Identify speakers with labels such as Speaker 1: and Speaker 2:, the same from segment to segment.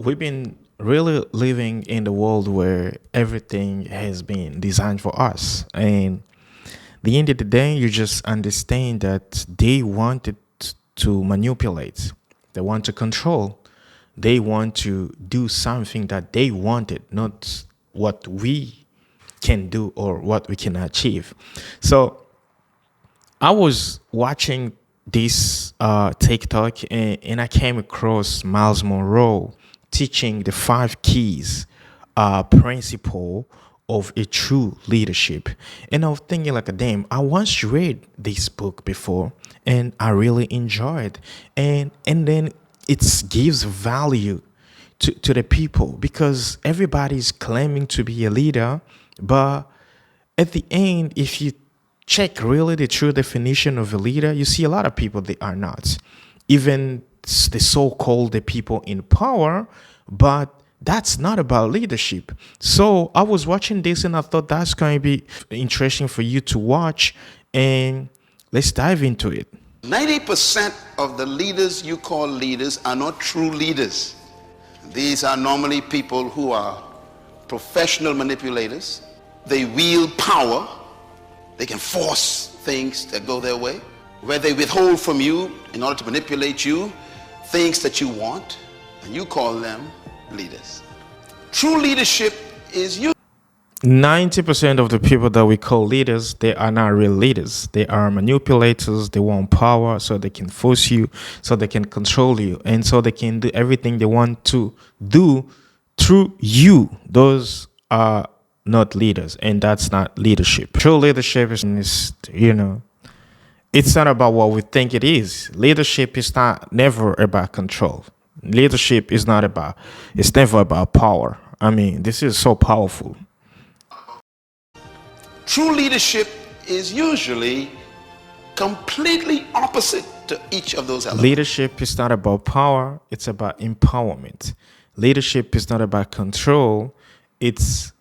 Speaker 1: We've been really living in the world where everything has been designed for us. And the end of the day, you just understand that they wanted to manipulate, they want to control, they want to do something that they wanted, not what we can do or what we can achieve. So I was watching this TikTok and I came across Myles Munroe teaching the five keys principle of a true leadership. And I was thinking like, damn, I once read this book before and I really enjoyed. And then it gives value to the people because everybody's claiming to be a leader, but at the end, if you check really the true definition of a leader, you see a lot of people they are not. Even the so-called the people in power, but that's not about leadership. So I was watching this and I thought that's going to be interesting for you to watch, and let's dive into it.
Speaker 2: 90% of the leaders you call leaders are not true leaders. These are normally people who are professional manipulators. They wield power. They can force things that go their way, where they withhold from you in order to manipulate you things that you want, and you call them leaders. True leadership is you.
Speaker 1: 90% of the people that we call leaders, they are not real leaders. They are manipulators. They want power so they can force you, so they can control you, and so they can do everything they want to do through you. Those are not leaders, and that's not leadership. True leadership is it's not about what we think it is. Leadership is not never about control. Leadership is not about, it's never about power. I mean, this is so powerful.
Speaker 2: True leadership is usually completely opposite to each of those elements.
Speaker 1: Leadership is not about power, it's about empowerment. Leadership is not about control, it's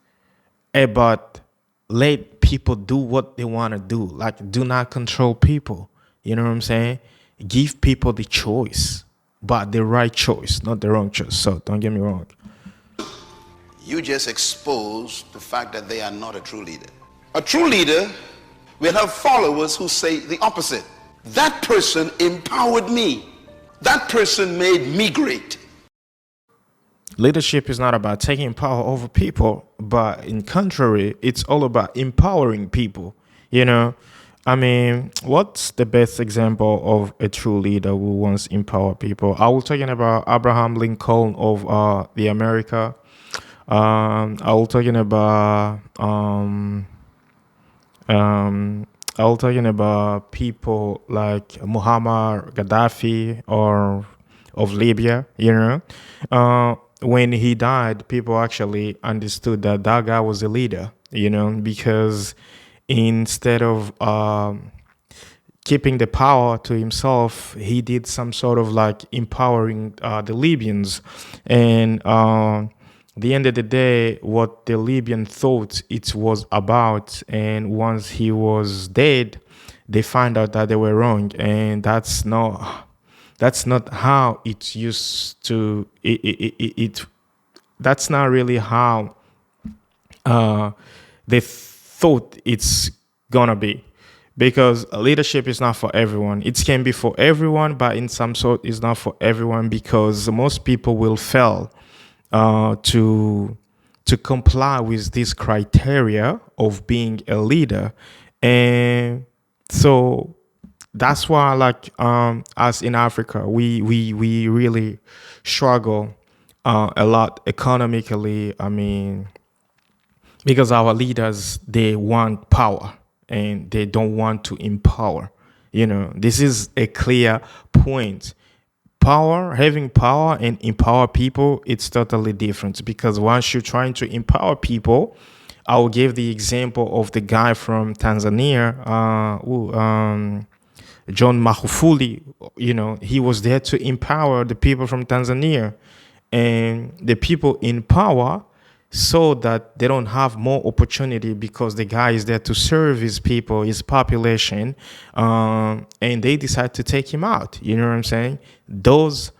Speaker 1: about let people do what they want to do. Like, do not control people. You know what I'm saying? Give people the choice, but the right choice, not the wrong choice. So don't get me wrong.
Speaker 2: You just expose the fact that they are not a true leader. A true leader will have followers who say the opposite. That person empowered me. That person made me great.
Speaker 1: Leadership is not about taking power over people, but in contrary, it's all about empowering people. You know, I mean, what's the best example of a true leader who wants to empower people? I was talking about Abraham Lincoln of the America. I was talking about I was talking about people like Muammar Gaddafi or of Libya. When he died, people actually understood that that guy was a leader. Because instead of keeping the power to himself, he did some sort of like empowering the Libyans. And the end of the day, what the Libyan thought it was about, and once he was dead, they find out that they were wrong, and that's not how it used to. That's not really how they thought it's gonna be, because leadership is not for everyone. It can be for everyone, but in some sort it's not for everyone, because most people will fail to comply with this criteria of being a leader. And so that's why, like, as in Africa, we really struggle a lot economically. I mean, because our leaders, they want power and they don't want to empower. This is a clear point. Having power and empower people, it's totally different, because once you're trying to empower people, I will give the example of the guy from Tanzania, John Magufuli. He was there to empower the people from Tanzania, and the people in power so that they don't have more opportunity, because the guy is there to serve his people, his population, and they decide to take him out. You know what I'm saying? Those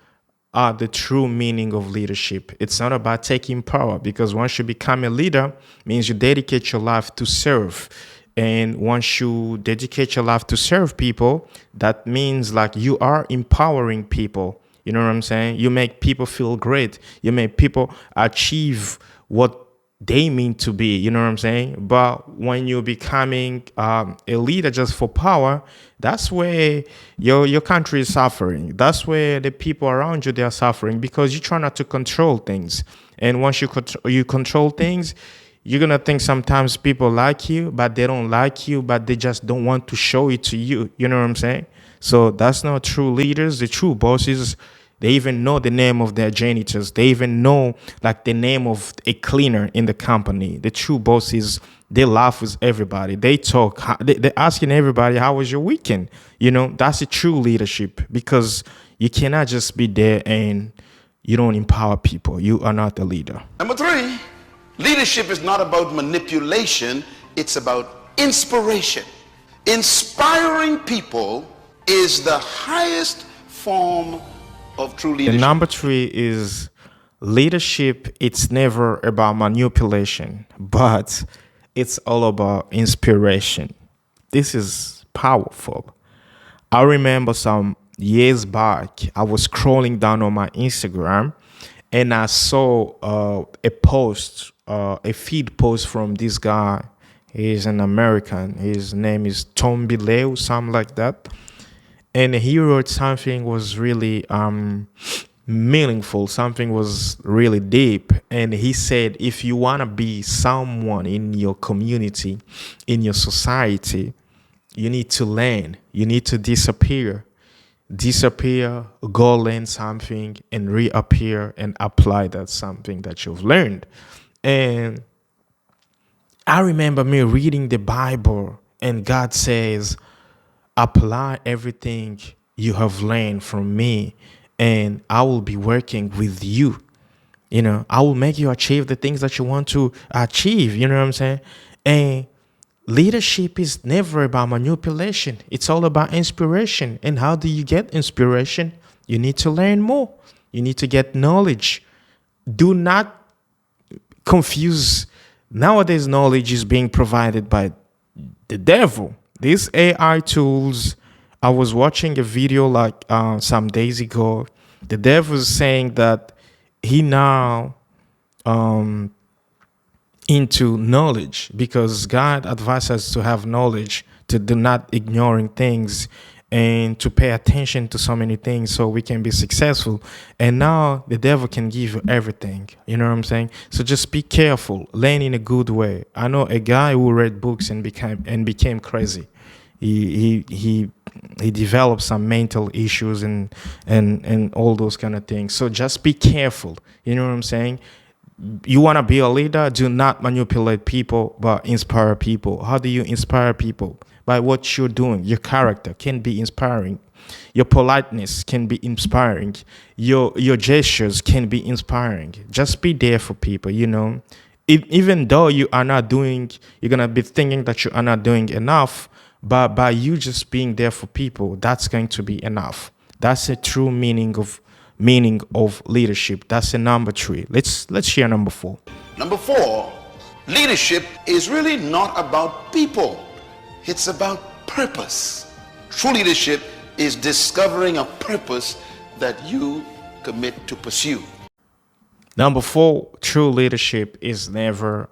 Speaker 1: the true meaning of leadership. It's not about taking power, because once you become a leader, means you dedicate your life to serve. And once you dedicate your life to serve people, that means like you are empowering people. You know what I'm saying? You make people feel great. You make people achieve what they mean to be. You know what I'm saying? But when you're becoming a leader just for power, that's where your country is suffering. That's where the people around you, they are suffering, because you try not to control things. And once you control things, you're gonna think sometimes people like you, but they don't like you, but they just don't want to show it to you. You know what I'm saying? So that's not true leaders. The true bosses, they even know the name of their janitors. They even know like the name of a cleaner in the company. The true bosses, they laugh with everybody. They talk. They're asking everybody, "How was your weekend?" You know, that's a true leadership, because you cannot just be there and you don't empower people. You are not a leader.
Speaker 2: Number three, leadership is not about manipulation. It's about inspiration. Inspiring people is the highest form of true
Speaker 1: The
Speaker 2: leadership.
Speaker 1: number three is leadership. It's never about manipulation, but it's all about inspiration. This is powerful. I remember some years back, I was scrolling down on my Instagram, and I saw a post, a feed post from this guy. He's an American. His name is Tom Bileu, something like that. And he wrote something was really meaningful. Something was really deep. And he said, if you want to be someone in your community, in your society, you need to learn. You need to disappear. Disappear, go learn something, and reappear and apply that something that you've learned. And I remember me reading the Bible, and God says, apply everything you have learned from me, and I will be working with you. You know, I will make you achieve the things that you want to achieve. You know what I'm saying? And leadership is never about manipulation. It's all about inspiration. And how do you get inspiration? You need to learn more. You need to get knowledge. Do not confuse. Nowadays, knowledge is being provided by the devil. These AI tools, I was watching a video like some days ago. The devil was saying that he now into knowledge, because God advises us to have knowledge, to do not ignoring things, and to pay attention to so many things so we can be successful. And now the devil can give you everything. You know what I'm saying? So just be careful, learn in a good way. I know a guy who read books and became crazy. He developed some mental issues and all those kind of things. So just be careful. You know what I'm saying? You want to be a leader, do not manipulate people, but inspire people. How do you inspire people? By what you're doing. Your character can be inspiring. Your politeness can be inspiring. Your gestures can be inspiring. Just be there for people, you know. Even though you are not doing, you're going to be thinking that you are not doing enough, but by you just being there for people, that's going to be enough. That's a true meaning of leadership. That's a number three. Let's share number four.
Speaker 2: Number four, leadership is really not about people. It's about purpose. True leadership is discovering a purpose that you commit to pursue.
Speaker 1: Number four, true leadership is never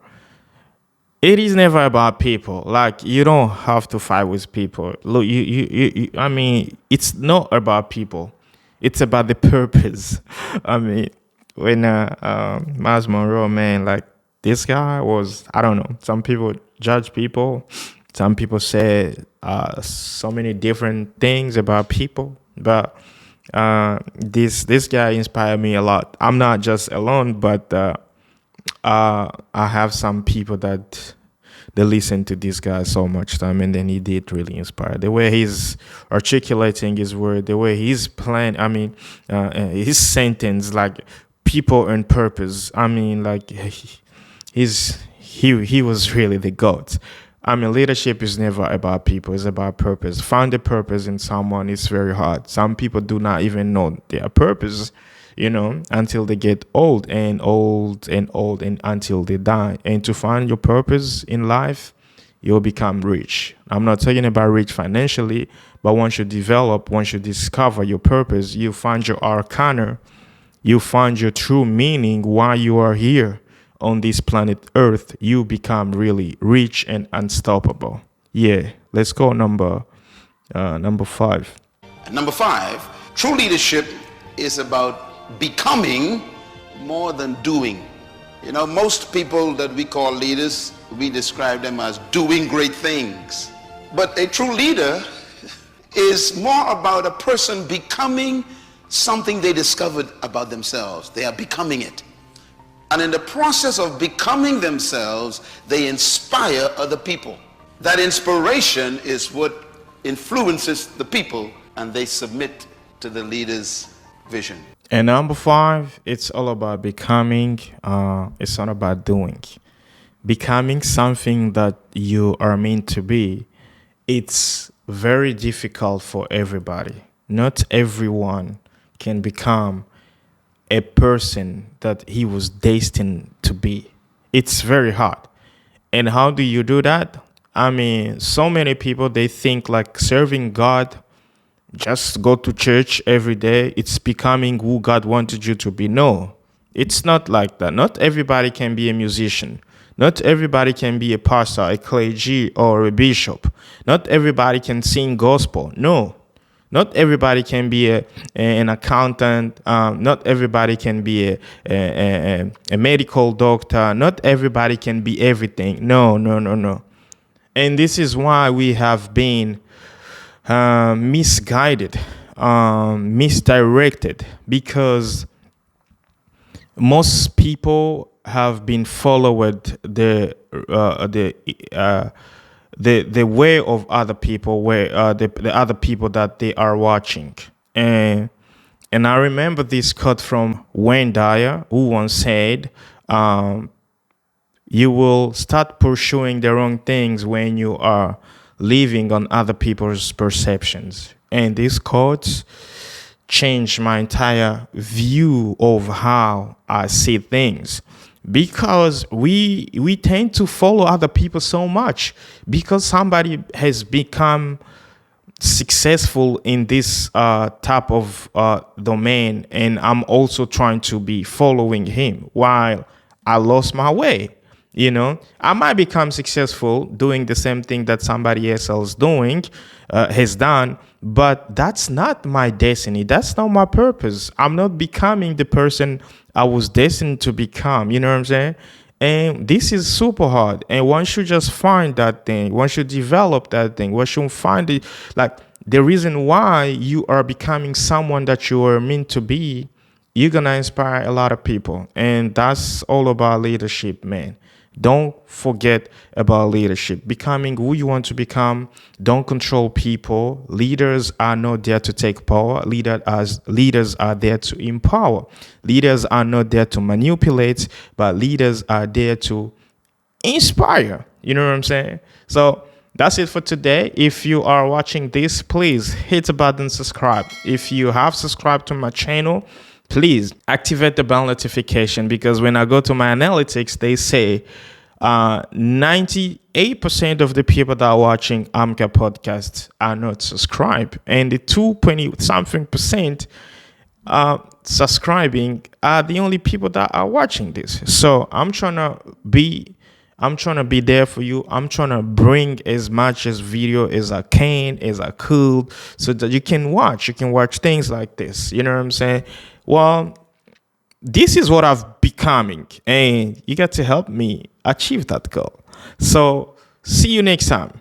Speaker 1: about people. Like, you don't have to fight with people. Look, I mean, it's not about people. It's about the purpose. I mean, when Myles Munroe, man, like, this guy was, I don't know, some people judge people. Some people say so many different things about people, but this guy inspired me a lot. I'm not just alone, but I have some people that they listen to this guy so much time, and then he did really inspire. The way he's articulating his word, the way he's playing, I mean, his sentence, like, people and purpose. I mean, like, he was really the GOAT. I mean, leadership is never about people. It's about purpose. Find a purpose in someone is very hard. Some people do not even know their purpose. until they get old and old and old and until they die. And to find your purpose in life, you'll become rich. I'm not talking about rich financially, but once you discover your purpose, you find your arcana, you find your true meaning why you are here on this planet Earth, you become really rich and unstoppable. Yeah, let's go number 5.
Speaker 2: And number 5, true leadership is about becoming more than doing. Most people that we call leaders, we describe them as doing great things. But a true leader is more about a person becoming something they discovered about themselves. They are becoming it. And in the process of becoming themselves, they inspire other people. That inspiration is what influences the people, and they submit to the leader's vision.
Speaker 1: And number 5, it's all about becoming. It's not about doing. Becoming something that you are meant to be. It's very difficult for everybody. Not everyone can become a person that he was destined to be. It's very hard. And how do you do that? I mean, so many people, they think like serving God, just go to church every day, it's becoming who God wanted you to be. No, it's not like that. Not everybody can be a musician. Not everybody can be a pastor, a clergy, or a bishop. Not everybody can sing gospel. No. Not everybody can be an accountant. Not everybody can be a medical doctor. Not everybody can be everything. No, no, no, no. And this is why we have been misguided, misdirected, because most people have been followed the way of other people, where the other people that they are watching. And I remember this quote from Wayne Dyer, who once said, you will start pursuing the wrong things when you are living on other people's perceptions. And these quotes changed my entire view of how I see things, because we tend to follow other people so much because somebody has become successful in this type of domain, and I'm also trying to be following him while I lost my way. I might become successful doing the same thing that somebody else has done, but that's not my destiny. That's not my purpose. I'm not becoming the person I was destined to become. You know what I'm saying? And this is super hard. And once you just find that thing, once you develop that thing, once you find it, like the reason why you are becoming someone that you are meant to be, you're going to inspire a lot of people. And that's all about leadership, man. Don't forget about leadership. Becoming who you want to become. Don't control people. Leaders are not there to take power. Leaders are there to empower. Leaders are not there to manipulate, but leaders are there to inspire. You know what I'm saying? So that's it for today. If you are watching this, please hit the button, subscribe. If you have subscribed to my channel, please activate the bell notification, because when I go to my analytics, they say 98% of the people that are watching Amka podcasts are not subscribed, and the 2.20 something percent subscribing are the only people that are watching this. So I'm trying to be there for you. I'm trying to bring as much as video as I can, as I could, so that you can watch things like this. You know what I'm saying? Well, this is what I've becoming, and you got to help me achieve that goal. So see you next time.